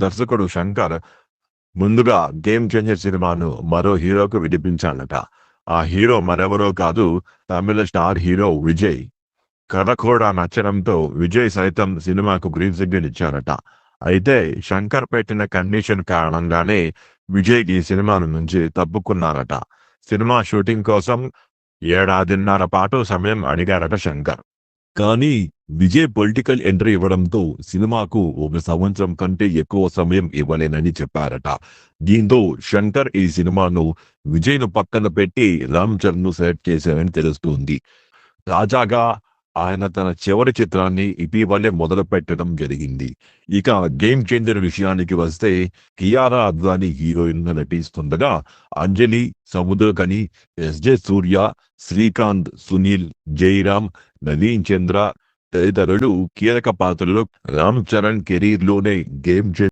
దర్శకుడు శంకర్ ముందుగా 'game changer' సినిమాను మరో హీరోకు వినిపించాడట. ఆ హీరో మరెవరో కాదు, తమిళ స్టార్ హీరో విజయ్. కథ కూడా నచ్చడంతో విజయ్ సైతం సినిమాకు గ్రీన్ సిగ్నల్ ఇచ్చారట. అయితే శంకర్ పెట్టిన కండిషన్ కారణంగానే విజయ్ ఈ సినిమా నుంచి తప్పుకున్నారట. సినిమా షూటింగ్ కోసం 1.5 ఏళ్ల పాటు సమయం అడిగారట శంకర్. కానీ విజయ్ పొలిటికల్ ఎంట్రీ ఇవ్వడంతో సినిమాకు 1 సంవత్సరం కంటే ఎక్కువ సమయం ఇవ్వలేనని చెప్పారట. దీంతో శంకర్ ఈ సినిమాను విజయ్‌ను పక్కన పెట్టి రామ్ చరణ్‌ను సెలెక్ట్ చేశారని తెలుస్తుంది. తాజాగా ఆయన తన చివరి చిత్రాన్ని ఇటీవలే మొదలుపెట్టడం జరిగింది. ఇక 'గేమ్ చేంజర్' విషయానికి వస్తే కియారా అద్వానీ హీరోయిన్‌గా నటిస్తుండగా అంజలి, సముద్రఖని, ఎస్‌జే సూర్య, శ్రీకాంత్, సునీల్, జయరామ్, నవీన్ చంద్ర తదితరులు కీలక పాత్రల్లో రామ్ చరణ్ కెరీర్‌లోనే 'గేమ్ చేంజర్'